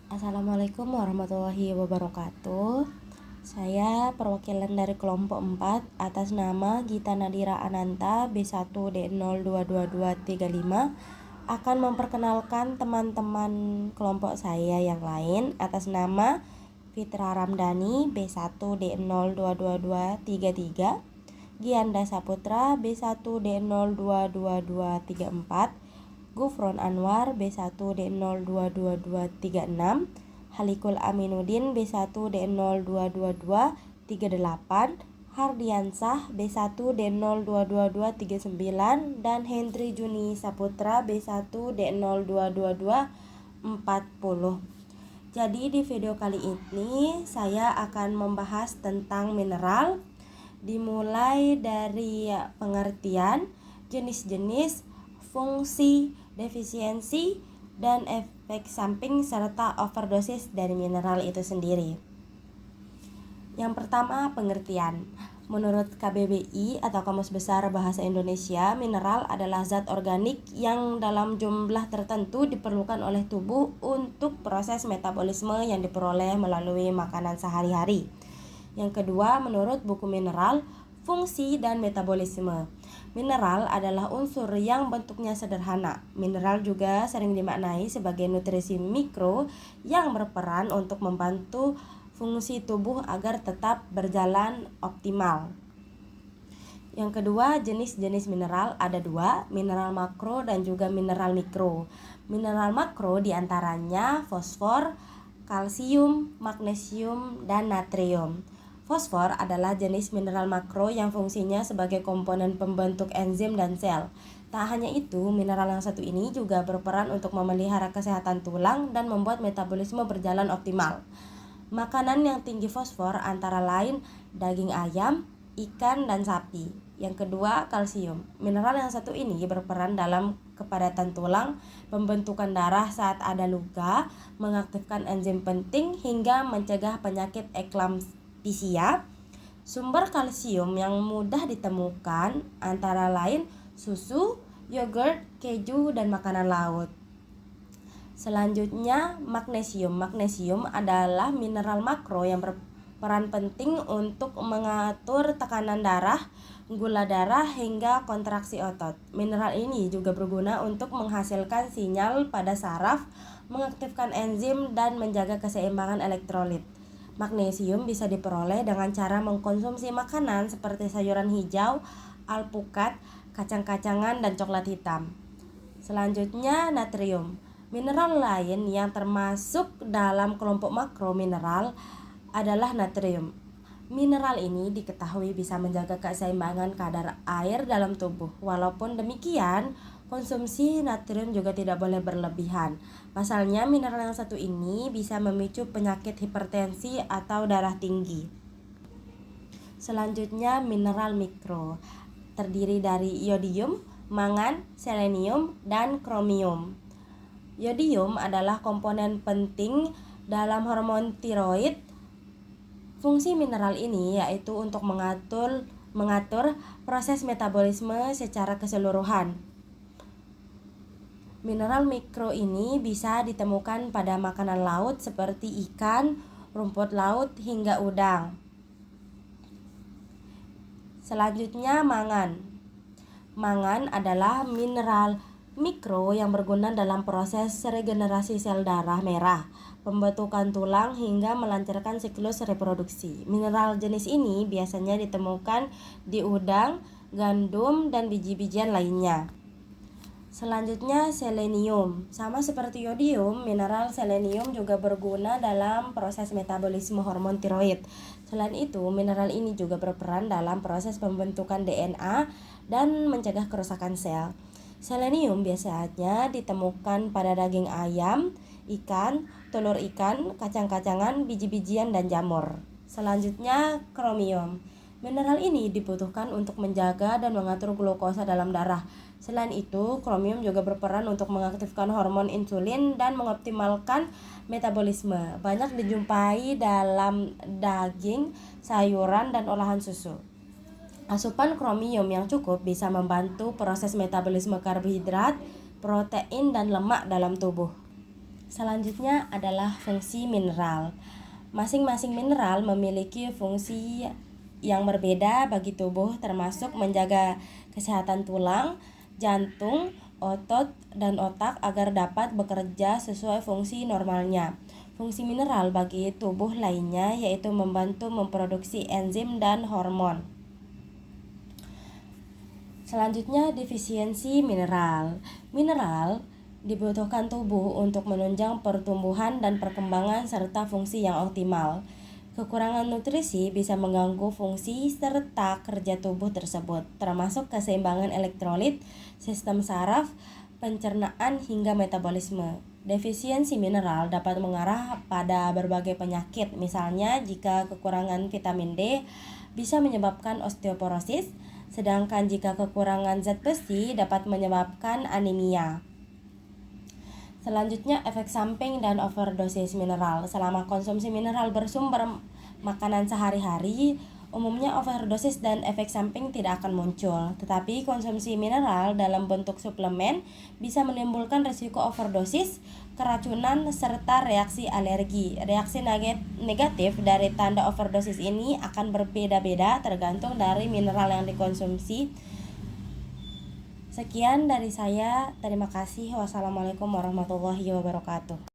Assalamualaikum warahmatullahi wabarakatuh. Saya perwakilan dari kelompok 4 atas nama Gita Nadira Ananta B1D022235 akan memperkenalkan teman-teman kelompok saya yang lain atas nama Fitra Ramdhani B1D022233, Gianda Saputra B1D022234, Gufron Anwar B1D022236, Halikul Aminuddin B1D022238, Hardiansah B1D022239, dan Hendri Juni Saputra B1D022240. Jadi di video kali ini saya akan membahas tentang mineral, dimulai dari pengertian, jenis-jenis, fungsi, defisiensi, dan efek samping serta overdosis dari mineral itu sendiri. Yang pertama, pengertian. Menurut KBBI atau Kamus Besar Bahasa Indonesia, mineral adalah zat organik yang dalam jumlah tertentu diperlukan oleh tubuh untuk proses metabolisme yang diperoleh melalui makanan sehari-hari. Yang kedua, menurut buku mineral, fungsi dan metabolisme. Mineral adalah unsur yang bentuknya sederhana. Mineral juga sering dimaknai sebagai nutrisi mikro yang berperan untuk membantu fungsi tubuh agar tetap berjalan optimal. Yang kedua, jenis-jenis mineral ada dua, mineral makro dan juga mineral mikro. Mineral makro diantaranya fosfor, kalsium, magnesium, dan natrium. Fosfor adalah jenis mineral makro yang fungsinya sebagai komponen pembentuk enzim dan sel. Tak hanya itu, mineral yang satu ini juga berperan untuk memelihara kesehatan tulang dan membuat metabolisme berjalan optimal. Makanan yang tinggi fosfor antara lain daging ayam, ikan, dan sapi. Yang kedua, kalsium. Mineral yang satu ini berperan dalam kepadatan tulang, pembentukan darah saat ada luka, mengaktifkan enzim penting hingga mencegah penyakit eklamsia. Sumber kalsium yang mudah ditemukan antara lain susu, yogurt, keju, dan makanan laut. Selanjutnya, magnesium. Magnesium adalah mineral makro yang berperan penting untuk mengatur tekanan darah, gula darah, hingga kontraksi otot. Mineral ini juga berguna untuk menghasilkan sinyal pada saraf, mengaktifkan enzim, dan menjaga keseimbangan elektrolit. Magnesium bisa diperoleh dengan cara mengkonsumsi makanan seperti sayuran hijau, alpukat, kacang-kacangan, dan coklat hitam. Selanjutnya, natrium. Mineral lain yang termasuk dalam kelompok makro mineral adalah natrium. Mineral ini diketahui bisa menjaga keseimbangan kadar air dalam tubuh. Walaupun demikian, konsumsi natrium juga tidak boleh berlebihan. Pasalnya, mineral yang satu ini bisa memicu penyakit hipertensi atau darah tinggi. Selanjutnya, mineral mikro. Terdiri dari yodium, mangan, selenium, dan kromium. Yodium adalah komponen penting dalam hormon tiroid. Fungsi mineral ini yaitu untuk mengatur proses metabolisme secara keseluruhan. Mineral mikro ini bisa ditemukan pada makanan laut seperti ikan, rumput laut, hingga udang. Selanjutnya, mangan. Mangan adalah mineral mikro yang berguna dalam proses regenerasi sel darah merah, pembentukan tulang, hingga melancarkan siklus reproduksi. Mineral jenis ini biasanya ditemukan di udang, gandum, dan biji-bijian lainnya. Selanjutnya, selenium. Sama seperti yodium, mineral selenium juga berguna dalam proses metabolisme hormon tiroid. Selain itu, mineral ini juga berperan dalam proses pembentukan DNA dan mencegah kerusakan sel. Selenium biasanya ditemukan pada daging ayam, ikan, telur ikan, kacang-kacangan, biji-bijian, dan jamur. Selanjutnya, kromium. Mineral ini dibutuhkan untuk menjaga dan mengatur glukosa dalam darah. Selain itu, kromium juga berperan untuk mengaktifkan hormon insulin dan mengoptimalkan metabolisme. Banyak dijumpai dalam daging, sayuran, dan olahan susu. Asupan kromium yang cukup bisa membantu proses metabolisme karbohidrat, protein, dan lemak dalam tubuh. Selanjutnya adalah fungsi mineral. Masing-masing mineral memiliki fungsi yang berbeda bagi tubuh, termasuk menjaga kesehatan tulang, jantung, otot, dan otak agar dapat bekerja sesuai fungsi normalnya. Fungsi mineral bagi tubuh lainnya yaitu membantu memproduksi enzim dan hormon. Selanjutnya, defisiensi mineral. Mineral dibutuhkan tubuh untuk menunjang pertumbuhan dan perkembangan serta fungsi yang optimal. Kekurangan nutrisi bisa mengganggu fungsi serta kerja tubuh tersebut, termasuk keseimbangan elektrolit, sistem saraf, pencernaan hingga metabolisme. Defisiensi mineral dapat mengarah pada berbagai penyakit, misalnya jika kekurangan vitamin D bisa menyebabkan osteoporosis, sedangkan jika kekurangan zat besi dapat menyebabkan anemia. Selanjutnya, efek samping dan overdosis mineral. Selama konsumsi mineral bersumber makanan sehari-hari, umumnya overdosis dan efek samping tidak akan muncul. Tetapi konsumsi mineral dalam bentuk suplemen bisa menimbulkan risiko overdosis, keracunan, serta reaksi alergi. Reaksi negatif dari tanda overdosis ini akan berbeda-beda tergantung dari mineral yang dikonsumsi. Sekian dari saya, terima kasih. Wassalamualaikum warahmatullahi wabarakatuh.